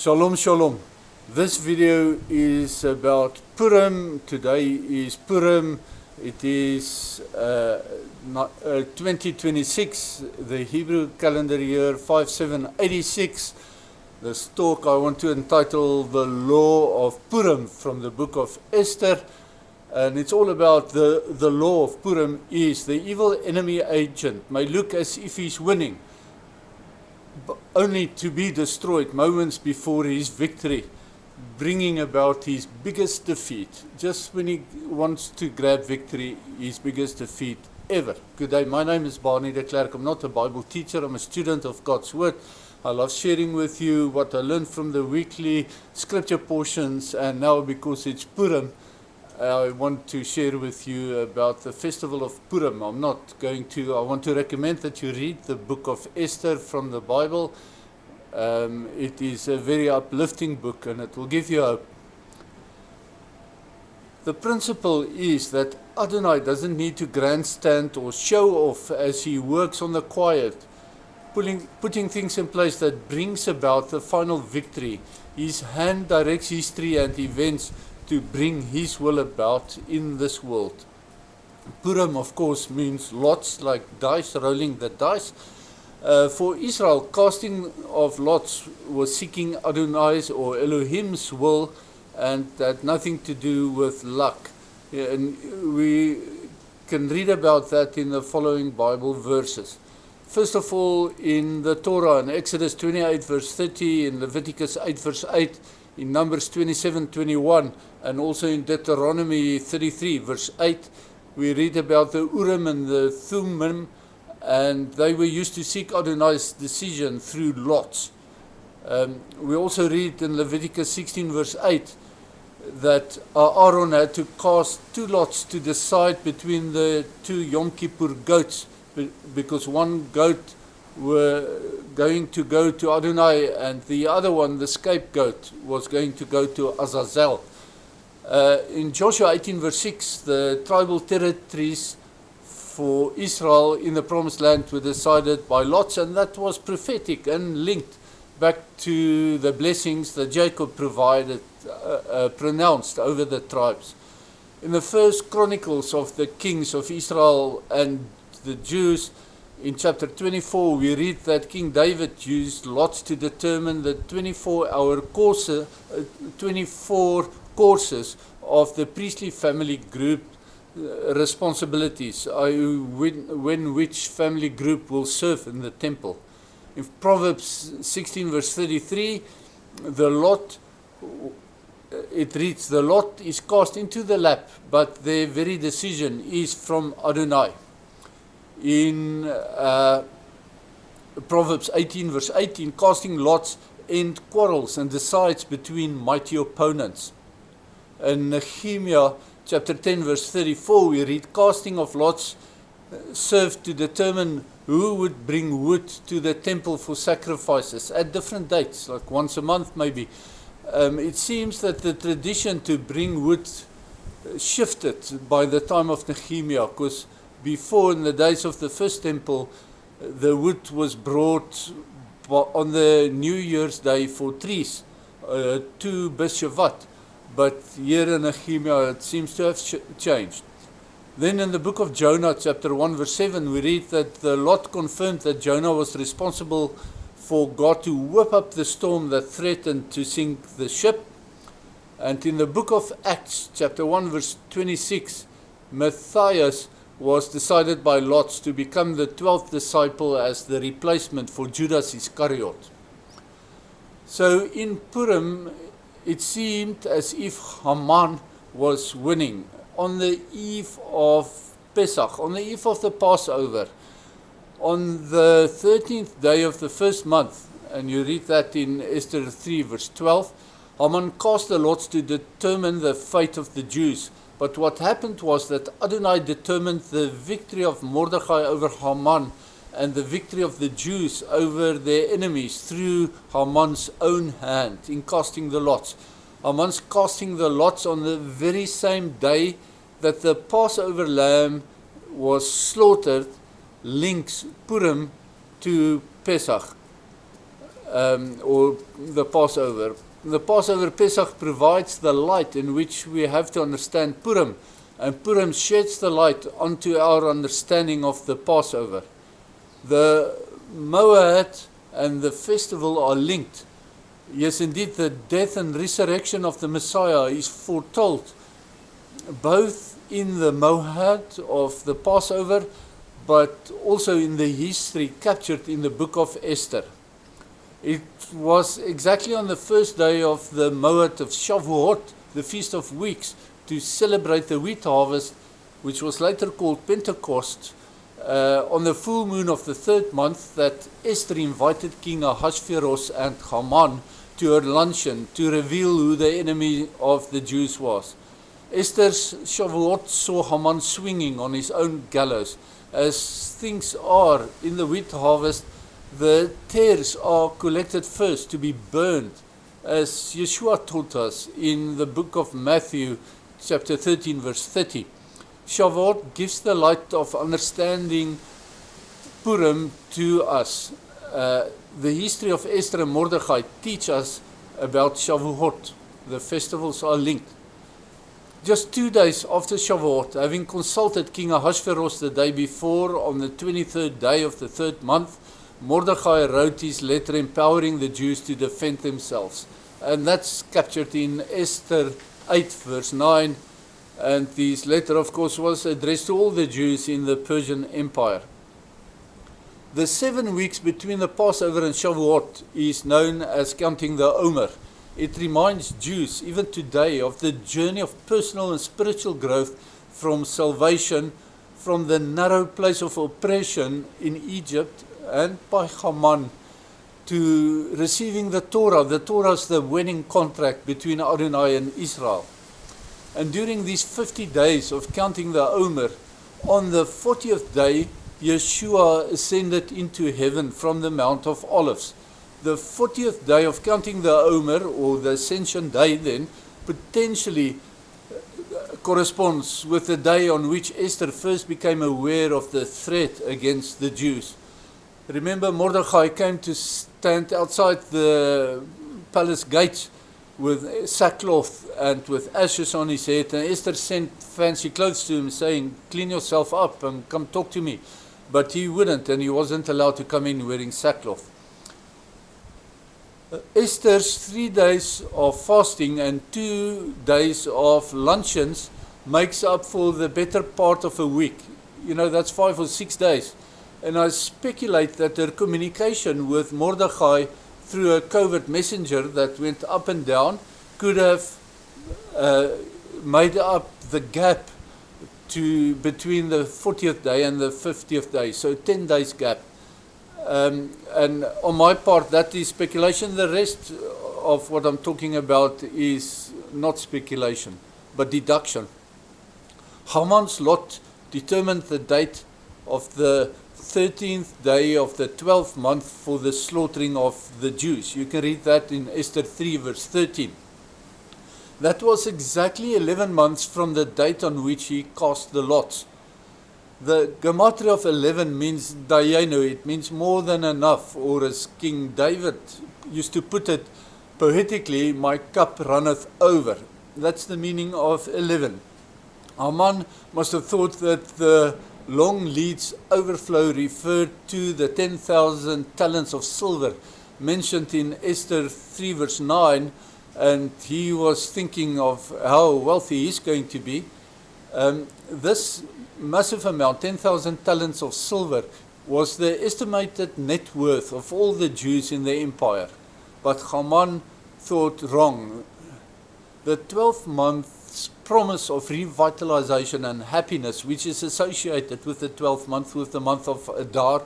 Shalom, shalom. This video is about Purim. Today is Purim. It is 2026, the Hebrew calendar year 5786. This talk I want to entitle The Law of Purim from the book of Esther. And it's all about the law of Purim is the evil enemy agent may look as if he's winning, only to be destroyed moments before his victory, bringing about his biggest defeat, just when he wants to grab victory, his biggest defeat ever. Good day, my name is Barney de Klerk. I'm not a Bible teacher, I'm a student of God's Word. I love sharing with you what I learned from the weekly scripture portions, and now because it's Purim, I want to share with you about the festival of Purim. I want to recommend that you read the book of Esther from the Bible. It is a very uplifting book and it will give you hope. The principle is that Adonai doesn't need to grandstand or show off as he works on the quiet, putting things in place that brings about the final victory. His hand directs history and events to bring his will about in this world. Purim, of course, means lots, like dice, rolling the dice. For Israel, casting of lots was seeking Adonai's or Elohim's will, and had nothing to do with luck. And we can read about that in the following Bible verses. First of all, in the Torah, in Exodus 28 verse 30, in Leviticus 8 verse 8, in Numbers 27:21, and also in Deuteronomy 33 verse 8, we read about the Urim and the Thummim, and they were used to seek Adonai's decision through lots. We also read in Leviticus 16 verse 8 that Aaron had to cast two lots to decide between the two Yom Kippur goats, because one goat were going to go to Adonai and the other one, the scapegoat, was going to go to Azazel. In Joshua 18 verse 6, the tribal territories for Israel in the promised land were decided by lots, and that was prophetic and linked back to the blessings that Jacob pronounced over the tribes. In the first chronicles of the kings of Israel and the Jews, in chapter 24, we read that King David used lots to determine the 24 courses of the priestly family group responsibilities, when which family group will serve in the temple. In Proverbs 16 verse 33, it reads, the lot is cast into the lap, but their very decision is from Adonai. In Proverbs 18 verse 18, casting lots end quarrels and decides between mighty opponents. In Nehemiah chapter 10 verse 34, we read, casting of lots served to determine who would bring wood to the temple for sacrifices at different dates, like once a month maybe. It seems that the tradition to bring wood shifted by the time of Nehemiah, because before, in the days of the first temple, the wood was brought on the New Year's Day for trees to Beshavat. But here in Nehemiah, it seems to have changed. Then in the book of Jonah, chapter 1, verse 7, we read that the lot confirmed that Jonah was responsible for God to whip up the storm that threatened to sink the ship. And in the book of Acts, chapter 1, verse 26, Matthias was decided by lots to become the 12th disciple as the replacement for Judas Iscariot. So in Purim, it seemed as if Haman was winning. On the eve of Pesach, on the eve of the Passover, on the 13th day of the first month, and you read that in Esther 3 verse 12, Haman cast the lots to determine the fate of the Jews. But what happened was that Adonai determined the victory of Mordechai over Haman and the victory of the Jews over their enemies through Haman's own hand in casting the lots. Haman's casting the lots on the very same day that the Passover lamb was slaughtered links Purim to Pesach. or the Passover. The Passover Pesach provides the light in which we have to understand Purim, and Purim sheds the light onto our understanding of the Passover. The Moed and the festival are linked. Yes, indeed, the death and resurrection of the Messiah is foretold both in the Moed of the Passover, but also in the history captured in the book of Esther. It was exactly on the first day of the Moed of Shavuot, the Feast of Weeks, to celebrate the wheat harvest, which was later called Pentecost, on the full moon of the third month, that Esther invited King Ahasuerus and Haman to her luncheon to reveal who the enemy of the Jews was. Esther's Shavuot saw Haman swinging on his own gallows. As things are in the wheat harvest, the tares are collected first to be burned, as Yeshua taught us in the book of Matthew, chapter 13, verse 30. Shavuot gives the light of understanding Purim to us. The history of Esther and Mordechai teach us about Shavuot. The festivals are linked. Just 2 days after Shavuot, having consulted King Ahasuerus the day before, on the 23rd day of the third month, Mordechai wrote his letter empowering the Jews to defend themselves. And that's captured in Esther 8, verse 9. And this letter, of course, was addressed to all the Jews in the Persian Empire. The 7 weeks between the Passover and Shavuot is known as counting the Omer. It reminds Jews, even today, of the journey of personal and spiritual growth from salvation, from the narrow place of oppression in Egypt and by Haman, to receiving the Torah. The Torah is the wedding contract between Adonai and Israel. And during these 50 days of counting the Omer, on the 40th day, Yeshua ascended into heaven from the Mount of Olives. The 40th day of counting the Omer, or the Ascension Day then, potentially corresponds with the day on which Esther first became aware of the threat against the Jews. Remember, Mordechai came to stand outside the palace gates with sackcloth and with ashes on his head, and Esther sent fancy clothes to him saying, "Clean yourself up and come talk to me." But he wouldn't, and he wasn't allowed to come in wearing sackcloth. Esther's 3 days of fasting and 2 days of luncheons makes up for the better part of a week. You know, that's 5 or 6 days. And I speculate that her communication with Mordechai through a covert messenger that went up and down could have made up the gap between the 40th day and the 50th day, so 10 days gap. And on my part, that is speculation. The rest of what I'm talking about is not speculation, but deduction. Haman's lot determined the date of the 13th day of the 12th month for the slaughtering of the Jews. You can read that in Esther 3, verse 13. That was exactly 11 months from the date on which he cast the lots. The gematria of 11 means dayenu, it means more than enough, or as King David used to put it poetically, "My cup runneth over." That's the meaning of 11. Haman must have thought that the long leads overflow referred to the 10,000 talents of silver mentioned in Esther 3 verse 9, and he was thinking of how wealthy he's going to be. This massive amount, 10,000 talents of silver, was the estimated net worth of all the Jews in the empire. But Haman thought wrong. The 12th month's promise of revitalization and happiness, which is associated with the 12th month, with the month of Adar,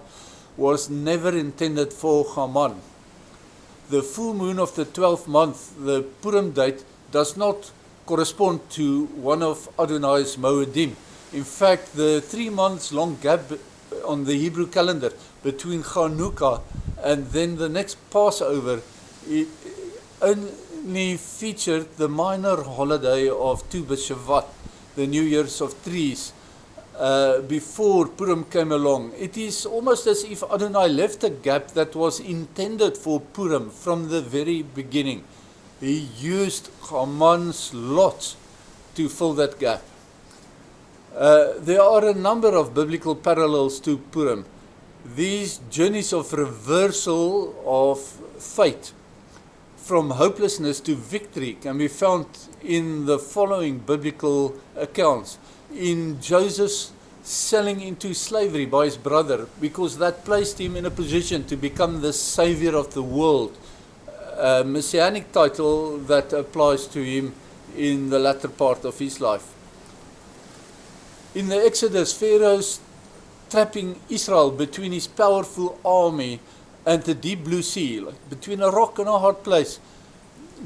was never intended for Haman. The full moon of the 12th month, the Purim date, does not correspond to one of Adonai's Moedim. In fact, the 3 months long gap on the Hebrew calendar between Chanukah and then the next Passover, it only featured the minor holiday of Tu B'Shavat, the New Year's of Trees. before Purim came along. It is almost as if Adonai left a gap that was intended for Purim from the very beginning. He used Haman's lot to fill that gap. There are a number of biblical parallels to Purim. These journeys of reversal of fate from hopelessness to victory can be found in the following biblical accounts. In Joseph's selling into slavery by his brother, because that placed him in a position to become the savior of the world, a messianic title that applies to him in the latter part of his life. In the Exodus, Pharaoh's trapping Israel between his powerful army and the deep blue sea, like between a rock and a hard place.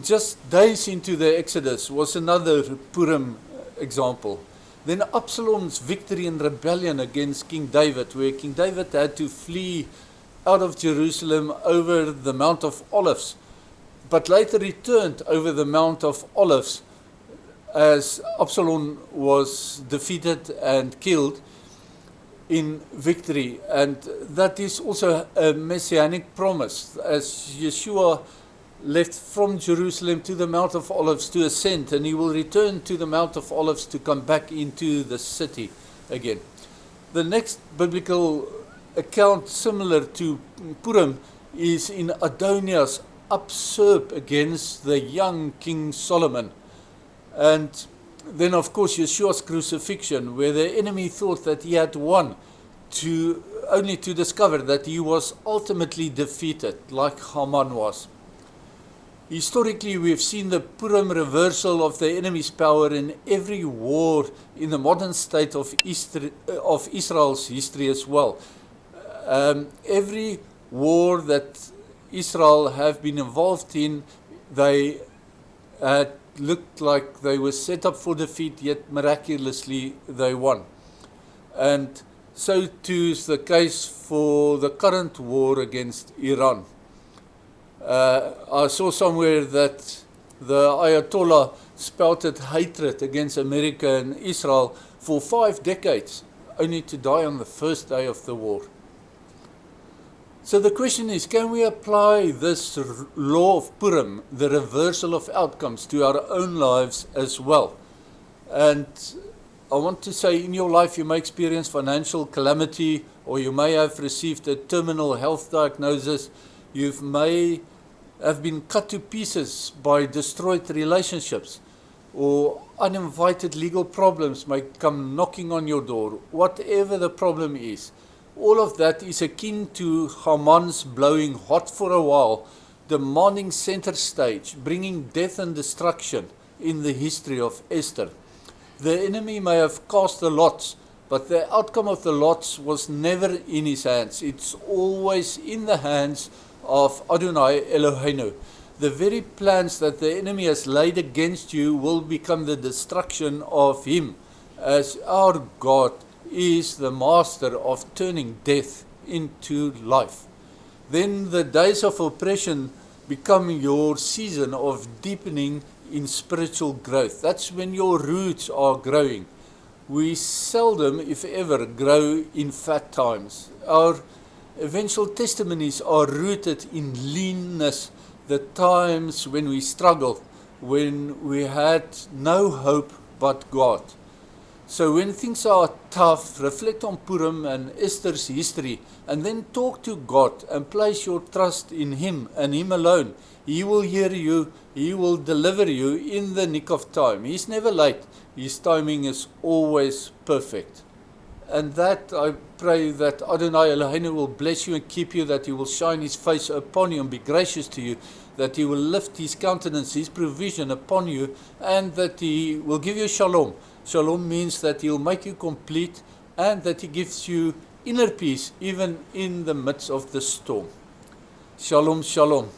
Just days into the Exodus was another Purim example. Then Absalom's victory and rebellion against King David, where King David had to flee out of Jerusalem over the Mount of Olives, but later returned over the Mount of Olives as Absalom was defeated and killed in victory. And that is also a messianic promise, as Yeshua left from Jerusalem to the Mount of Olives to ascend, and he will return to the Mount of Olives to come back into the city again. The next biblical account similar to Purim is in Adoniah's usurp against the young King Solomon. And then, of course, Yeshua's crucifixion, where the enemy thought that he had won, only to discover that he was ultimately defeated, like Haman was. Historically, we have seen the Purim reversal of the enemy's power in every war in the modern state of Israel's history as well. Every war that Israel have been involved in, they had looked like they were set up for defeat, yet miraculously they won. And so too is the case for the current war against Iran. I saw somewhere that the Ayatollah spouted hatred against America and Israel for 5 decades, only to die on the first day of the war. So the question is, can we apply this law of Purim, the reversal of outcomes, to our own lives as well? And I want to say, in your life you may experience financial calamity, or you may have received a terminal health diagnosis. You may have been cut to pieces by destroyed relationships, or uninvited legal problems may come knocking on your door. Whatever the problem is, all of that is akin to Haman's blowing hot for a while, demanding center stage, bringing death and destruction in the history of Esther. The enemy may have cast the lots, but the outcome of the lots was never in his hands. It's always in the hands of Adonai Eloheinu. The very plans that the enemy has laid against you will become the destruction of him, as our God is the master of turning death into life. Then the days of oppression become your season of deepening in spiritual growth. That's when your roots are growing. We seldom, if ever, grow in fat times. Our eventual testimonies are rooted in leanness, the times when we struggled, when we had no hope but God. So when things are tough, reflect on Purim and Esther's history, and then talk to God and place your trust in Him and Him alone. He will hear you, He will deliver you in the nick of time. He's never late. His timing is always perfect. And that I pray that Adonai Eloheinu will bless you and keep you, that He will shine His face upon you and be gracious to you, that He will lift His countenance, His provision upon you, and that He will give you shalom. Shalom means that He will make you complete, and that He gives you inner peace even in the midst of the storm. Shalom, shalom.